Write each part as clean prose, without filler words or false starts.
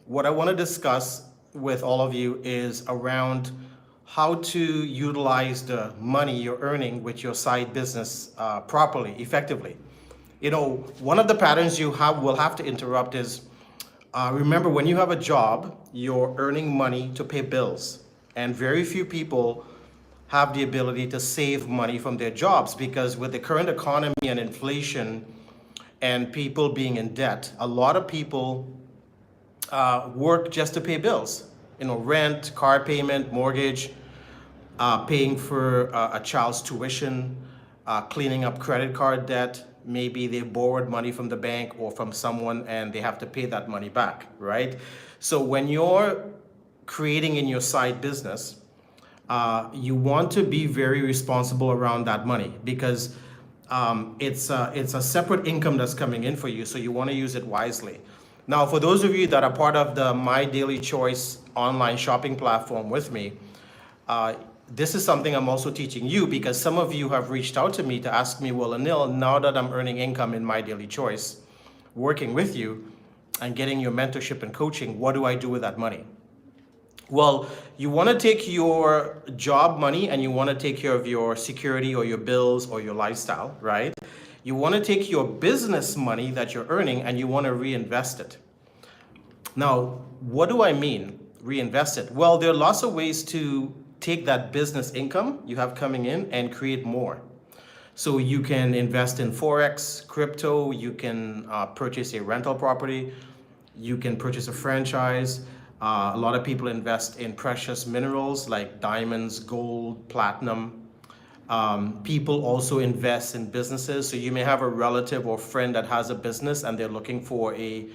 what I want to discuss with all of you is around how to utilize the money you're earning with your side business properly, effectively. One of the patterns you will have to interrupt is remember when you have a job, you're earning money to pay bills. And very few people have the ability to save money from their jobs because with the current economy and inflation and people being in debt, a lot of people work just to pay bills. Rent, car payment, mortgage, paying for a child's tuition, cleaning up credit card debt. Maybe they borrowed money from the bank or from someone and they have to pay that money back, right? So when you're creating in your side business, you want to be very responsible around that money because it's a separate income that's coming in for you. So you want to use it wisely. Now, for those of you that are part of the My Daily Choice online shopping platform with me, this is something I'm also teaching you because some of you have reached out to me to ask me, well, Anil, now that I'm earning income in My Daily Choice, working with you and getting your mentorship and coaching, what do I do with that money? Well, you want to take your job money and you want to take care of your security or your bills or your lifestyle, right? You want to take your business money that you're earning and you want to reinvest it. Now, what do I mean, reinvest it? Well, there are lots of ways to take that business income you have coming in and create more. So you can invest in Forex, crypto, you can purchase a rental property, you can purchase a franchise. A lot of people invest in precious minerals like diamonds, gold, platinum. People also invest in businesses. So you may have a relative or friend that has a business and they're looking for a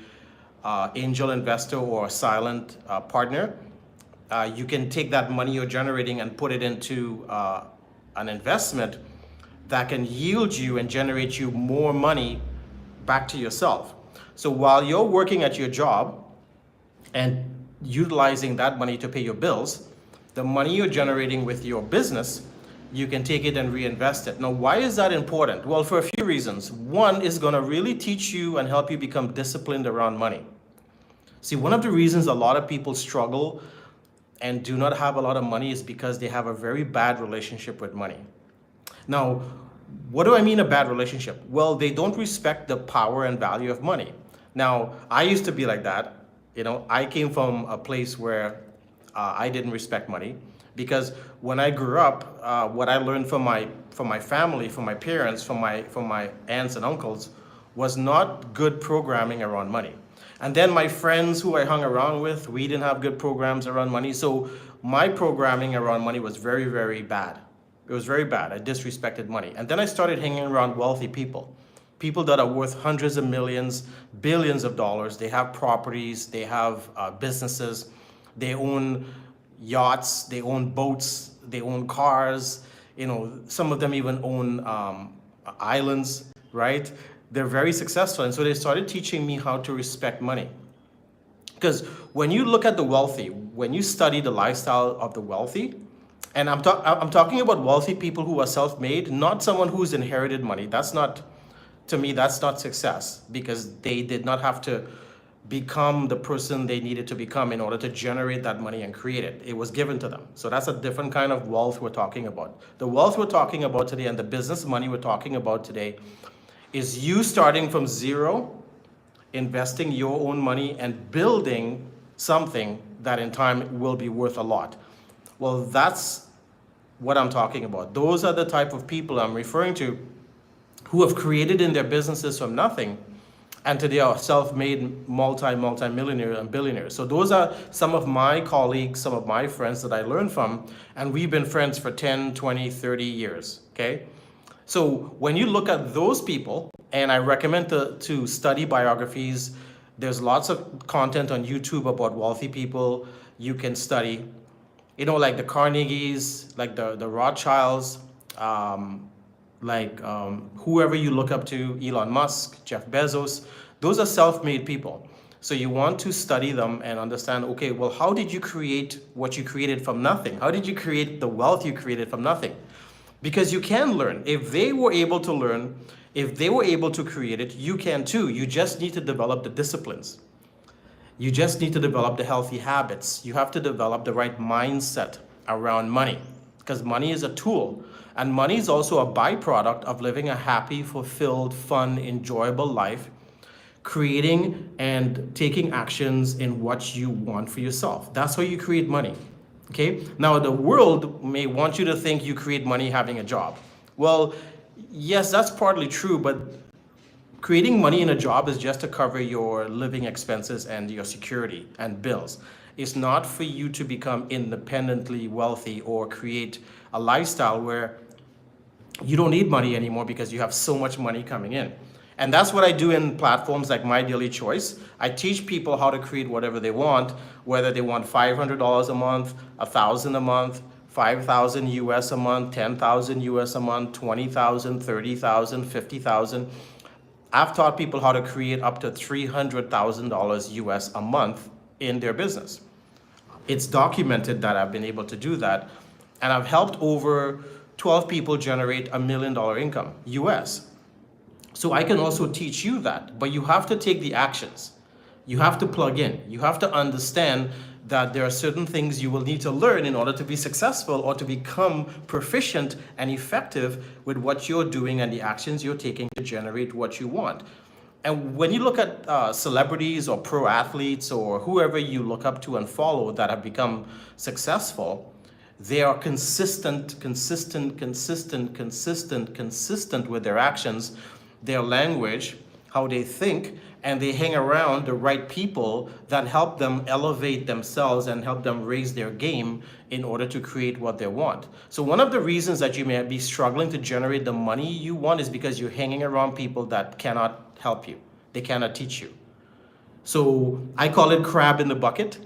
angel investor or a silent partner. You can take that money you're generating and put it into an investment that can yield you and generate you more money back to yourself. So while you're working at your job and utilizing that money to pay your bills, the money you're generating with your business, you can take it and reinvest it. Now, why is that important? Well, for a few reasons. One is going to really teach you and help you become disciplined around money. See, one of the reasons a lot of people struggle and do not have a lot of money is because they have a very bad relationship with money. Now, what do I mean a bad relationship? Well, they don't respect the power and value of money. Now, I used to be like that. I came from a place where I didn't respect money because when I grew up, what I learned from my family, from my parents, from my aunts and uncles was not good programming around money. And then my friends who I hung around with, we didn't have good programs around money. So my programming around money was very, very bad. It was very bad. I disrespected money. And then I started hanging around wealthy people. People that are worth hundreds of millions, billions of dollars. They have properties, they have businesses, they own yachts, they own boats, they own cars. Some of them even own islands, right? They're very successful. And so they started teaching me how to respect money. Because when you look at the wealthy, when you study the lifestyle of the wealthy, and I'm talking about wealthy people who are self-made, not someone who's inherited money. To me, that's not success because they did not have to become the person they needed to become in order to generate that money and create it. It was given to them. So that's a different kind of wealth we're talking about. The wealth we're talking about today and the business money we're talking about today is you starting from zero, investing your own money and building something that in time will be worth a lot. Well, that's what I'm talking about. Those are the type of people I'm referring to who have created in their businesses from nothing and today are self-made multi-millionaires and billionaires. So those are some of my colleagues, some of my friends that I learned from, and we've been friends for 10, 20, 30 years, okay? So when you look at those people, and I recommend to study biographies, there's lots of content on YouTube about wealthy people you can study. Like the Carnegies, like the Rothschilds, whoever you look up to, Elon Musk, Jeff Bezos, those are self-made people. So you want to study them and understand, okay, well, how did you create what you created from nothing? How did you create the wealth you created from nothing? Because you can learn. If they were able to learn, if they were able to create it, you can too. You just need to develop the disciplines. You just need to develop the healthy habits. You have to develop the right mindset around money, because money is a tool. And money is also a byproduct of living a happy, fulfilled, fun, enjoyable life, creating and taking actions in what you want for yourself. That's how you create money. Okay? Now, the world may want you to think you create money having a job. Well, yes, that's partly true, but creating money in a job is just to cover your living expenses and your security and bills. It's not for you to become independently wealthy or create a lifestyle where you don't need money anymore because you have so much money coming in. And that's what I do in platforms like My Daily Choice. I teach people how to create whatever they want, whether they want $500 a month, $1,000 a month, 5,000 US a month, 10,000 US a month, 20,000, 30,000, 50,000. I've taught people how to create up to $300,000 US a month in their business. It's documented that I've been able to do that, and I've helped over 12 people generate $1 million income US. So I can also teach you that, but you have to take the actions. You have to plug in. You have to understand that there are certain things you will need to learn in order to be successful or to become proficient and effective with what you're doing and the actions you're taking to generate what you want. And when you look at celebrities or pro athletes or whoever you look up to and follow that have become successful, they are consistent with their actions, their language, how they think, and they hang around the right people that help them elevate themselves and help them raise their game in order to create what they want. So one of the reasons that you may be struggling to generate the money you want is because you're hanging around people that cannot help you. They cannot teach you. So I call it crab in the bucket.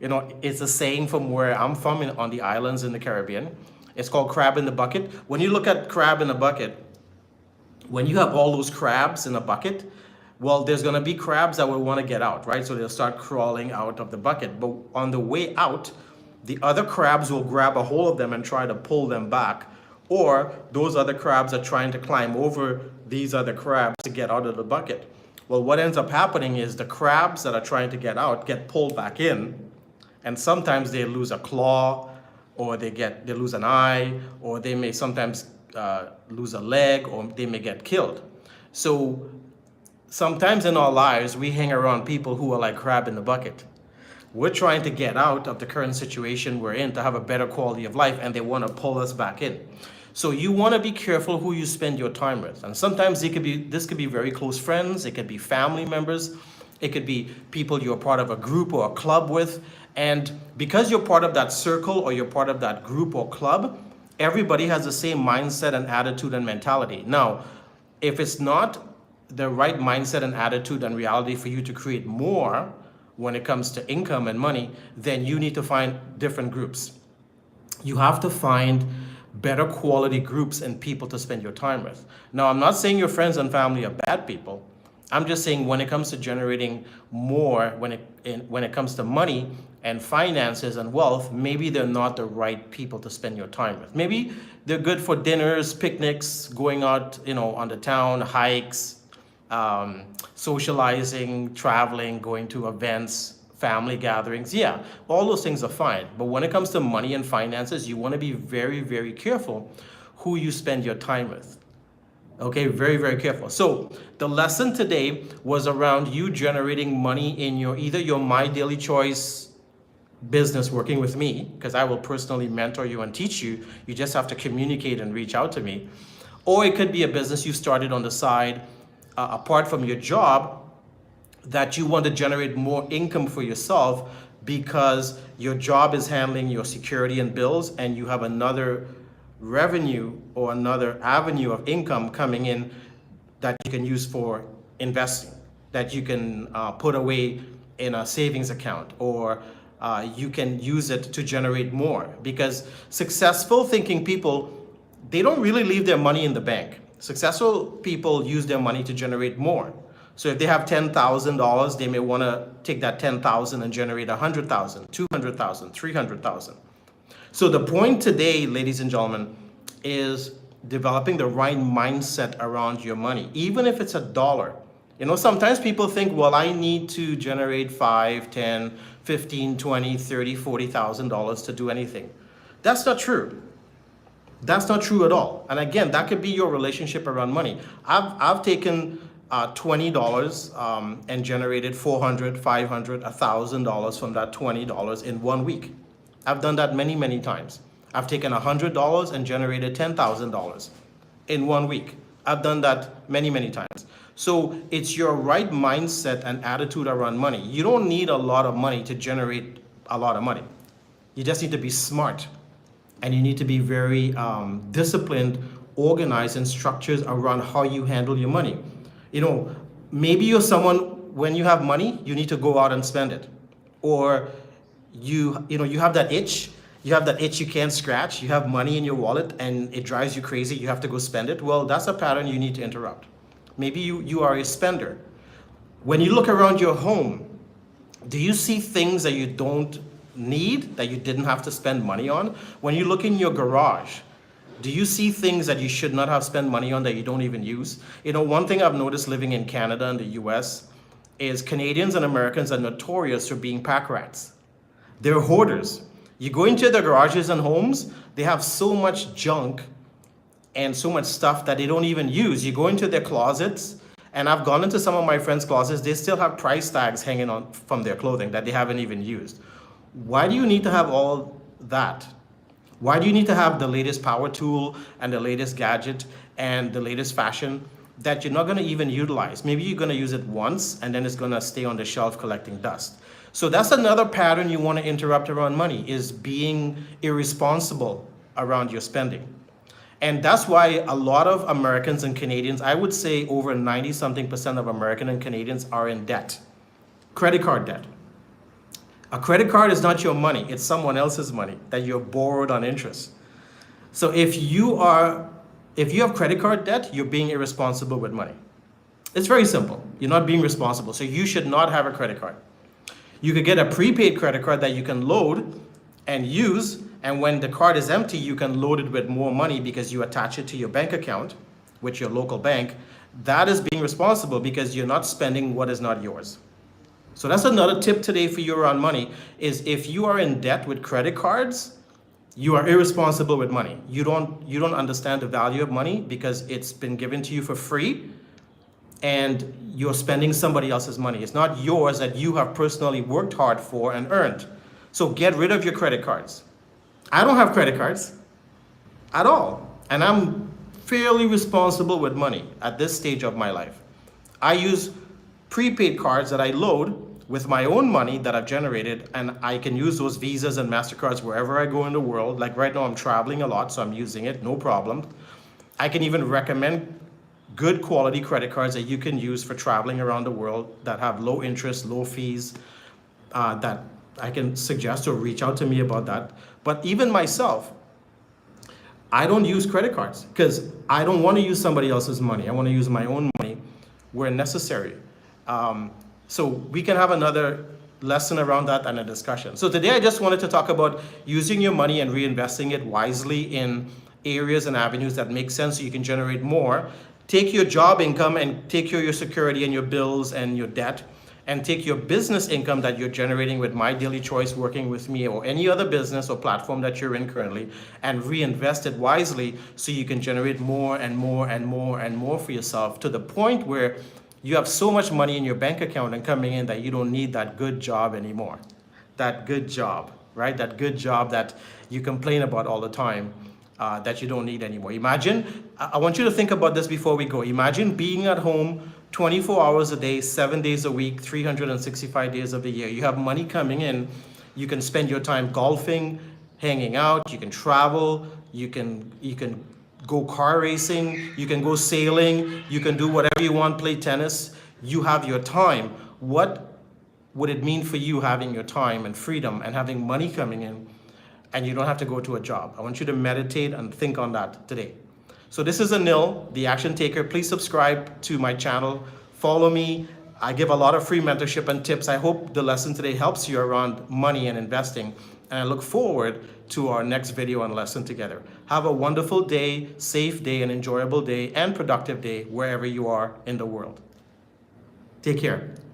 You know, it's a saying from where I'm from on the islands in the Caribbean. It's called crab in the bucket. When you look at crab in the bucket, when you have all those crabs in a bucket, well, there's going to be crabs that will want to get out, right? So they'll start crawling out of the bucket. But on the way out, the other crabs will grab a hold of them and try to pull them back. Or those other crabs are trying to climb over these other crabs to get out of the bucket. Well, what ends up happening is the crabs that are trying to get out get pulled back in. And sometimes they lose a claw, or they lose an eye, or they may sometimes lose a leg, or they may get killed. So sometimes in our lives, we hang around people who are like crab in the bucket. We're trying to get out of the current situation we're in to have a better quality of life, and they want to pull us back in. So you want to be careful who you spend your time with. And sometimes this could be very close friends, it could be family members, it could be people you're part of a group or a club with. And because you're part of that circle or you're part of that group or club, everybody has the same mindset and attitude and mentality. Now, if it's not the right mindset and attitude and reality for you to create more when it comes to income and money, then you need to find different groups. You have to find better quality groups and people to spend your time with. Now, I'm not saying your friends and family are bad people. I'm just saying when it comes to generating more, when it comes to money and finances and wealth, maybe they're not the right people to spend your time with. Maybe they're good for dinners, picnics, going out, on the town, hikes, socializing, traveling, going to events, family gatherings. Yeah, all those things are fine. But when it comes to money and finances, you want to be very, very careful who you spend your time with. Okay, very, very careful. So the lesson today was around you generating money in either your My Daily Choice business working with me, because I will personally mentor you and teach you. You just have to communicate and reach out to me. Or it could be a business you started on the side apart from your job that you want to generate more income for yourself because your job is handling your security and bills, and you have another revenue or another avenue of income coming in that you can use for investing, that you can put away in a savings account, or you can use it to generate more. Because successful thinking people, they don't really leave their money in the bank. Successful people use their money to generate more. So if they have $10,000, they may want to take that $10,000 and generate $100,000, $200,000, $300,000. So the point today, ladies and gentlemen, is developing the right mindset around your money. Even if it's $1, Sometimes people think, well, I need to generate 5, 10, 15, 20, 30, $40,000 to do anything. That's not true. That's not true at all. And again, that could be your relationship around money. I've taken $20 and generated $400, $500, $1,000 from that $20 in 1 week. I've done that many, many times. I've taken $100 and generated $10,000 in 1 week. I've done that many, many times. So it's your right mindset and attitude around money. You don't need a lot of money to generate a lot of money. You just need to be smart, and you need to be very disciplined, organized, and structured around how you handle your money. Maybe you're someone, when you have money, you need to go out and spend it. Or you have that itch. You have that itch you can't scratch. You have money in your wallet and it drives you crazy. You have to go spend it. Well, that's a pattern you need to interrupt. Maybe you are a spender. When you look around your home, do you see things that you don't need, that you didn't have to spend money on? When you look in your garage, do you see things that you should not have spent money on that you don't even use? One thing I've noticed living in Canada and the US is Canadians and Americans are notorious for being pack rats. They're hoarders. You go into their garages and homes, they have so much junk and so much stuff that they don't even use. You go into their closets, and I've gone into some of my friends' closets, they still have price tags hanging on from their clothing that they haven't even used. Why do you need to have all that? Why do you need to have the latest power tool and the latest gadget and the latest fashion that you're not going to even utilize? Maybe you're going to use it once and then it's going to stay on the shelf collecting dust. So that's another pattern you want to interrupt around money, is being irresponsible around your spending. And that's why a lot of Americans and Canadians, I would say over 90-something% of American and Canadians are in debt. Credit card debt. A credit card is not your money, it's someone else's money that you're borrowed on interest. So if you have credit card debt, you're being irresponsible with money. It's very simple. You're not being responsible. So you should not have a credit card. You could get a prepaid credit card that you can load and use, and when the card is empty, you can load it with more money because you attach it to your bank account with your local bank. That is being responsible because you're not spending what is not yours. So that's another tip today for you around money, is if you are in debt with credit cards, you are irresponsible with money. You don't understand the value of money because it's been given to you for free and you're spending somebody else's money. It's not yours, that you have personally worked hard for and earned. So get rid of your credit cards. I don't have credit cards at all. And I'm fairly responsible with money at this stage of my life. I use prepaid cards that I load with my own money that I've generated, and I can use those Visas and MasterCards wherever I go in the world. Like right now I'm traveling a lot, so I'm using it, no problem. I can even recommend good quality credit cards that you can use for traveling around the world that have low interest, low fees, that I can suggest, or reach out to me about that. But even myself, I don't use credit cards because I don't want to use somebody else's money. I want to use my own money where necessary. So we can have another lesson around that and a discussion. So today I just wanted to talk about using your money and reinvesting it wisely in areas and avenues that make sense so you can generate more. Take your job income and take care of your security and your bills and your debt, and take your business income that you're generating with My Daily Choice, working with me, or any other business or platform that you're in currently, and reinvest it wisely so you can generate more and more and more and more for yourself, to the point where you have so much money in your bank account and coming in that you don't need that good job anymore. That good job, right? That good job that you complain about all the time, that you don't need anymore. Imagine, I want you to think about this before we go. Imagine being at home 24 hours a day, 7 days a week, 365 days of the year. You have money coming in. You can spend your time golfing, hanging out. You can travel. You can go car racing. You can go sailing. You can do whatever you want, play tennis. You have your time. What would it mean for you having your time and freedom and having money coming in, and you don't have to go to a job? I want you to meditate and think on that today. So this is Anil, the Action Taker. Please subscribe to my channel. Follow me. I give a lot of free mentorship and tips. I hope the lesson today helps you around money and investing. And I look forward to our next video and lesson together. Have a wonderful day, safe day, and enjoyable day, and productive day wherever you are in the world. Take care.